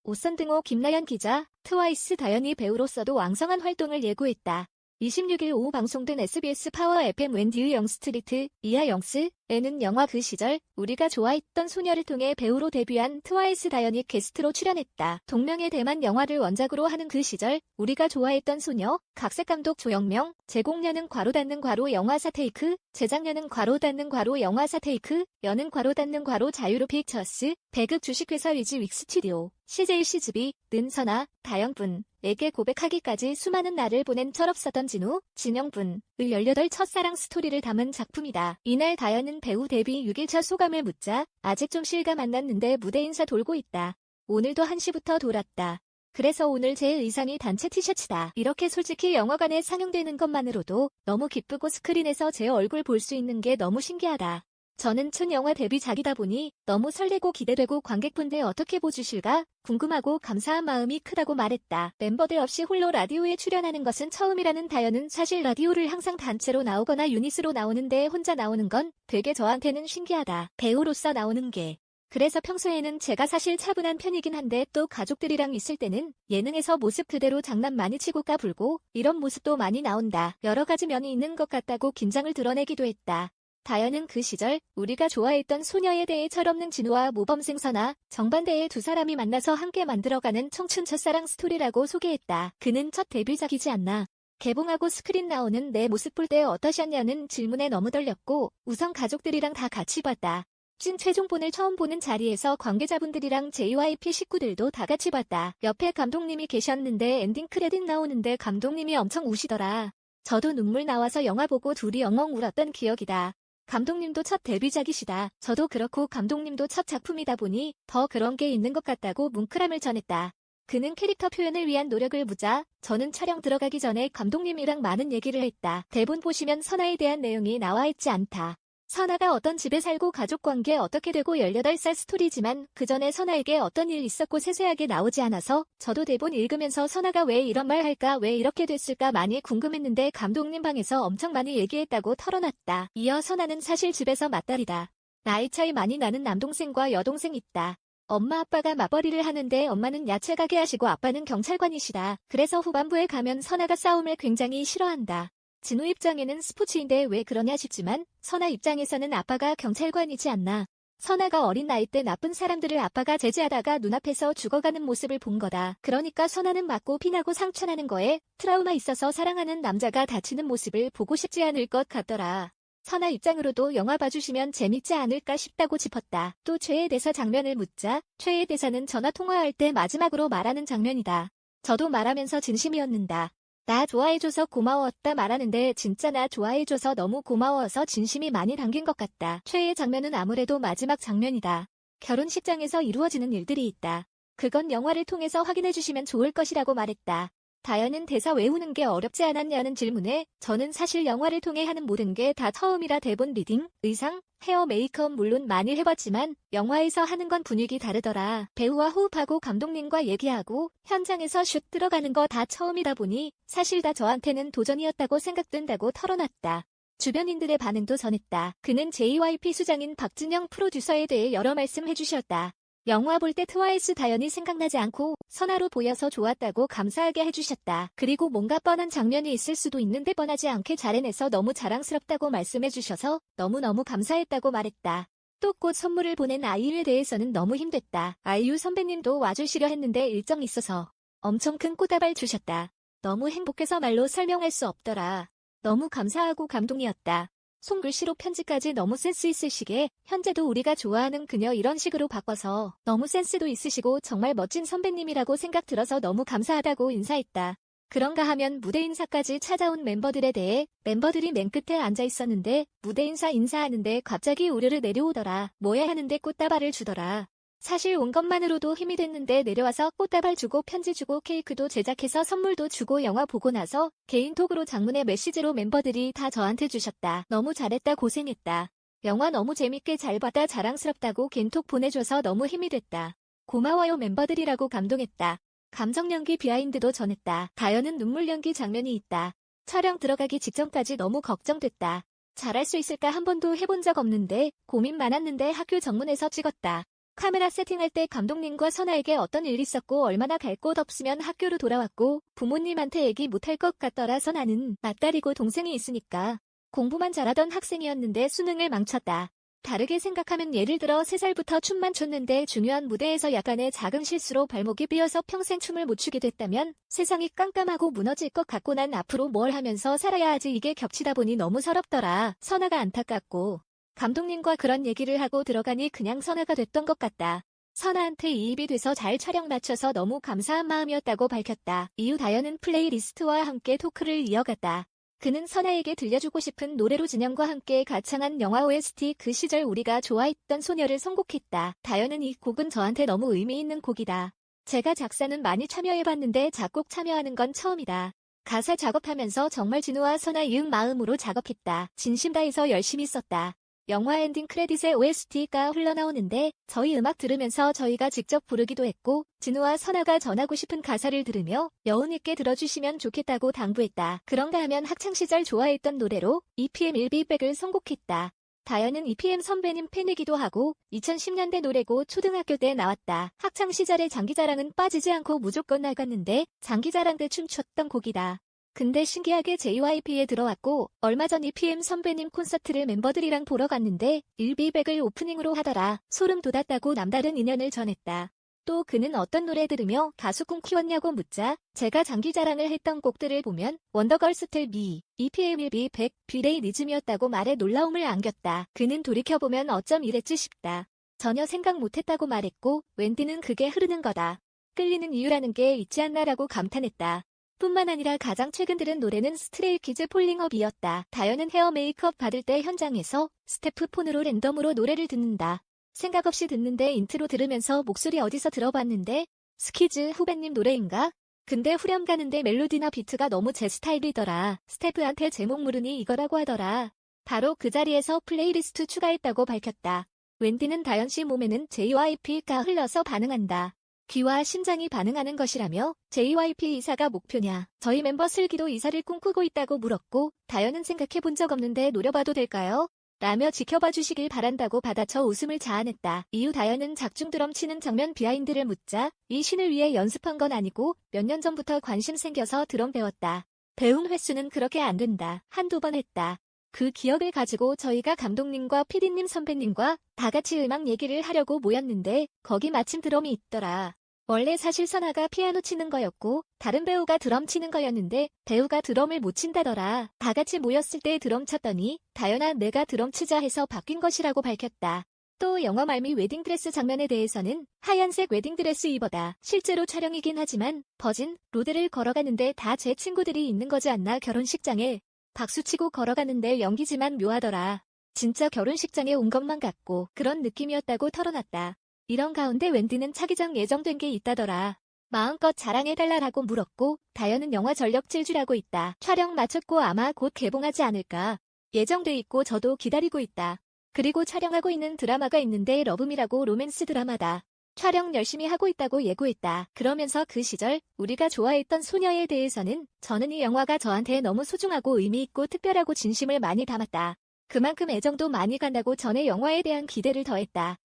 오선등호 김나연 기자, 트와이스 다연이 배우로서도 왕성한 활동을 예고했다. 26일 오후 방송된 SBS 파워 FM 웬디의 영스트리트, 이하 영스에는 영화 그 시절 우리가 좋아했던 소녀를 통해 배우로 데뷔한 트와이스 다연이 게스트로 출연했다. 동명의 대만 영화를 원작으로 하는 그 시절 우리가 좋아했던 소녀, 각색감독 조영명, 제공녀는 괄호 닫는 괄호 영화사 테이크, 제작녀는 괄호 닫는 괄호 영화사 테이크, 여는 괄호 닫는 괄호 자유로 픽처스, 배극 주식회사 위지 윅 스튜디오, CJ 시즈비, 는선아, 다영분에게 고백하기까지 수많은 날을 보낸 철없었던 진우, 진영분의 18 첫사랑 스토리를 담은 작품이다. 이날 다연은 배우 데뷔 6일차 소감을 묻자 아직 좀 실감 안 났는데 무대 인사 돌고 있다. 오늘도 1시부터 돌았다. 그래서 오늘 제 의상이 단체 티셔츠다. 이렇게 솔직히 영화관에 상영되는 것만으로도 너무 기쁘고 스크린에서 제 얼굴 볼 수 있는 게 너무 신기하다. 저는 첫 영화 데뷔작이다 보니 너무 설레고 기대되고 관객분들 어떻게 보주실까 궁금하고 감사한 마음이 크다고 말했다. 멤버들 없이 홀로 라디오에 출연하는 것은 처음이라는 다연은 사실 라디오를 항상 단체로 나오거나 유닛으로 나오는데 혼자 나오는 건 되게 저한테는 신기하다. 배우로서 나오는 게. 그래서 평소에는 제가 사실 차분한 편이긴 한데 또 가족들이랑 있을 때는 예능에서 모습 그대로 장난 많이 치고 까불고 이런 모습도 많이 나온다. 여러 가지 면이 있는 것 같다고 긴장을 드러내기도 했다. 다연은 그 시절 우리가 좋아했던 소녀에 대해 철없는 진우와 모범생 선아, 정반대의 두 사람이 만나서 함께 만들어가는 청춘 첫사랑 스토리라고 소개했다. 그는 첫 데뷔작이지 않나. 개봉하고 스크린 나오는 내 모습 볼 때 어떠셨냐는 질문에 너무 떨렸고 우선 가족들이랑 다 같이 봤다. 찐 최종본을 처음 보는 자리에서 관계자분들이랑 JYP 식구들도 다 같이 봤다. 옆에 감독님이 계셨는데 엔딩 크레딧 나오는데 감독님이 엄청 우시더라. 저도 눈물 나와서 영화 보고 둘이 엉엉 울었던 기억이다. 감독님도 첫 데뷔작이시다. 저도 그렇고 감독님도 첫 작품이다 보니 더 그런 게 있는 것 같다고 뭉클함을 전했다. 그는 캐릭터 표현을 위한 노력을 묻자 저는 촬영 들어가기 전에 감독님이랑 많은 얘기를 했다. 대본 보시면 선아에 대한 내용이 나와 있지 않다. 선아가 어떤 집에 살고 가족관계 어떻게 되고 18살 스토리지만 그 전에 선아에게 어떤 일 있었고 세세하게 나오지 않아서 저도 대본 읽으면서 선아가 왜 이런 말 할까 왜 이렇게 됐을까 많이 궁금했는데 감독님 방에서 엄청 많이 얘기했다고 털어놨다. 이어 선아는 사실 집에서 맏딸이다. 나이 차이 많이 나는 남동생과 여동생 있다. 엄마 아빠가 맞벌이를 하는데 엄마는 야채 가게 하시고 아빠는 경찰관이시다. 그래서 후반부에 가면 선아가 싸움을 굉장히 싫어한다. 진우 입장에는 스포츠인데 왜 그러냐 싶지만 선아 입장에서는 아빠가 경찰관이지 않나. 선아가 어린 나이 때 나쁜 사람들을 아빠가 제지하다가 눈앞에서 죽어가는 모습을 본 거다. 그러니까 선아는 맞고 피나고 상처나는 거에 트라우마 있어서 사랑하는 남자가 다치는 모습을 보고 싶지 않을 것 같더라. 선아 입장으로도 영화 봐주시면 재밌지 않을까 싶다고 짚었다. 또 최애 대사 장면을 묻자 최애 대사는 전화 통화할 때 마지막으로 말하는 장면이다. 저도 말하면서 진심이었는다. 나 좋아해줘서 고마웠다 말하는데 진짜 나 좋아해줘서 너무 고마워서 진심이 많이 담긴 것 같다. 최애 장면은 아무래도 마지막 장면이다. 결혼식장에서 이루어지는 일들이 있다. 그건 영화를 통해서 확인해주시면 좋을 것이라고 말했다. 다연은 대사 외우는 게 어렵지 않았냐는 질문에 저는 사실 영화를 통해 하는 모든 게 다 처음이라 대본 리딩, 의상, 헤어 메이크업 물론 많이 해봤지만 영화에서 하는 건 분위기 다르더라. 배우와 호흡하고 감독님과 얘기하고 현장에서 슛 들어가는 거 다 처음이다 보니 사실 다 저한테는 도전이었다고 생각된다고 털어놨다. 주변인들의 반응도 전했다. 그는 JYP 수장인 박진영 프로듀서에 대해 여러 말씀 해주셨다. 영화 볼 때 트와이스 다연이 생각나지 않고 선아로 보여서 좋았다고 감사하게 해주셨다. 그리고 뭔가 뻔한 장면이 있을 수도 있는데 뻔하지 않게 잘 해내서 너무 자랑스럽다고 말씀해주셔서 너무너무 감사했다고 말했다. 또 꽃 선물을 보낸 아이유에 대해서는 너무 힘됐다. 아이유 선배님도 와주시려 했는데 일정 있어서 엄청 큰 꽃다발 주셨다. 너무 행복해서 말로 설명할 수 없더라. 너무 감사하고 감동이었다. 손글씨로 편지까지 너무 센스 있으시게 현재도 우리가 좋아하는 그녀 이런 식으로 바꿔서 너무 센스도 있으시고 정말 멋진 선배님이라고 생각 들어서 너무 감사하다고 인사했다. 그런가 하면 무대 인사까지 찾아온 멤버들에 대해 멤버들이 맨 끝에 앉아 있었는데 무대 인사하는데 갑자기 우르르 내려오더라. 뭐야 하는데 꽃다발을 주더라. 사실 온 것만으로도 힘이 됐는데 내려와서 꽃다발 주고 편지 주고 케이크도 제작해서 선물도 주고 영화 보고 나서 개인톡으로 장문의 메시지로 멤버들이 다 저한테 주셨다. 너무 잘했다 고생했다. 영화 너무 재밌게 잘 봤다 자랑스럽다고 개인톡 보내줘서 너무 힘이 됐다. 고마워요 멤버들이라고 감동했다. 감정 연기 비하인드도 전했다. 다연은 눈물 연기 장면이 있다. 촬영 들어가기 직전까지 너무 걱정됐다. 잘할 수 있을까 한 번도 해본 적 없는데 고민 많았는데 학교 정문에서 찍었다. 카메라 세팅할 때 감독님과 선아에게 어떤 일 있었고 얼마나 갈 곳 없으면 학교로 돌아왔고 부모님한테 얘기 못할 것 같더라. 선아는 맏딸이고 동생이 있으니까 공부만 잘하던 학생이었는데 수능을 망쳤다. 다르게 생각하면 예를 들어 3살부터 춤만 췄는데 중요한 무대에서 약간의 작은 실수로 발목이 삐어서 평생 춤을 못 추게 됐다면 세상이 깜깜하고 무너질 것 같고 난 앞으로 뭘 하면서 살아야 하지. 이게 겹치다 보니 너무 서럽더라. 선아가 안타깝고 감독님과 그런 얘기를 하고 들어가니 그냥 선아가 됐던 것 같다. 선아한테 이입이 돼서 잘 촬영 마쳐서 너무 감사한 마음이었다고 밝혔다. 이후 다현은 플레이리스트와 함께 토크를 이어갔다. 그는 선아에게 들려주고 싶은 노래로 진영과 함께 가창한 영화 OST 그 시절 우리가 좋아했던 소녀를 선곡했다. 다현은 이 곡은 저한테 너무 의미 있는 곡이다. 제가 작사는 많이 참여해봤는데 작곡 참여하는 건 처음이다. 가사 작업하면서 정말 진우와 선아 이응 마음으로 작업했다. 진심 다해서 열심히 썼다. 영화 엔딩 크레딧에 OST가 흘러나오는데 저희 음악 들으면서 저희가 직접 부르기도 했고 진우와 선아가 전하고 싶은 가사를 들으며 여운 있게 들어주시면 좋겠다고 당부했다. 그런가 하면 학창시절 좋아했던 노래로 EPM 일비백을 선곡했다. 다현은 EPM 선배님 팬이기도 하고 2010년대 노래고 초등학교 때 나왔다. 학창시절에 장기자랑은 빠지지 않고 무조건 나갔는데 장기자랑 때 춤췄던 곡이다. 근데 신기하게 JYP에 들어왔고 얼마 전 EPM 선배님 콘서트를 멤버들이랑 보러 갔는데 일비백을 오프닝으로 하더라. 소름 돋았다고 남다른 인연을 전했다. 또 그는 어떤 노래 들으며 가수 꿈 키웠냐고 묻자 제가 장기자랑을 했던 곡들을 보면 원더걸스 텔 미, EPM 일비백, 뷰레이니즘이었다고 말해 놀라움을 안겼다. 그는 돌이켜보면 어쩜 이랬지 싶다. 전혀 생각 못했다고 말했고 웬디는 그게 흐르는 거다. 끌리는 이유라는 게 있지 않나라고 감탄했다. 뿐만 아니라 가장 최근 들은 노래는 스트레이키즈 폴링업이었다. 다현은 헤어 메이크업 받을 때 현장에서 스태프폰으로 랜덤으로 노래를 듣는다. 생각 없이 듣는데 인트로 들으면서 목소리 어디서 들어봤는데 스키즈 후배님 노래인가? 근데 후렴 가는데 멜로디나 비트가 너무 제 스타일이더라. 스태프한테 제목 물으니 이거라고 하더라. 바로 그 자리에서 플레이리스트 추가했다고 밝혔다. 웬디는 다현씨 몸에는 JYP가 흘러서 반응한다. 귀와 심장이 반응하는 것이라며 JYP 이사가 목표냐. 저희 멤버 슬기도 이사를 꿈꾸고 있다고 물었고 다현은 생각해본 적 없는데 노려봐도 될까요? 라며 지켜봐 주시길 바란다고 받아쳐 웃음을 자아냈다. 이후 다현은 작중 드럼 치는 장면 비하인드를 묻자 이 신을 위해 연습한 건 아니고 몇 년 전부터 관심 생겨서 드럼 배웠다. 배운 횟수는 그렇게 안 된다. 한두 번 했다. 그 기억을 가지고 저희가 감독님과 PD님 선배님과 다 같이 음악 얘기를 하려고 모였는데 거기 마침 드럼이 있더라. 원래 사실 선아가 피아노 치는 거였고 다른 배우가 드럼 치는 거였는데 배우가 드럼을 못 친다더라. 다 같이 모였을 때 드럼 쳤더니 다현아 내가 드럼 치자 해서 바뀐 것이라고 밝혔다. 또 영화 말미 웨딩드레스 장면에 대해서는 하얀색 웨딩드레스 입어다. 실제로 촬영이긴 하지만 버진 로드를 걸어가는데 다 제 친구들이 있는 거지 않나. 결혼식장에 박수치고 걸어가는데 연기지만 묘하더라. 진짜 결혼식장에 온 것만 같고 그런 느낌이었다고 털어놨다. 이런 가운데 웬디는 차기작 예정된 게 있다더라. 마음껏 자랑해달라라고 물었고 다현은 영화 전력 질주라고 있다. 촬영 마쳤고 아마 곧 개봉하지 않을까. 예정돼 있고 저도 기다리고 있다. 그리고 촬영하고 있는 드라마가 있는데 러브미라고 로맨스 드라마다. 촬영 열심히 하고 있다고 예고했다. 그러면서 그 시절 우리가 좋아했던 소녀에 대해서는 저는 이 영화가 저한테 너무 소중하고 의미있고 특별하고 진심을 많이 담았다. 그만큼 애정도 많이 간다고 전에 영화에 대한 기대를 더했다.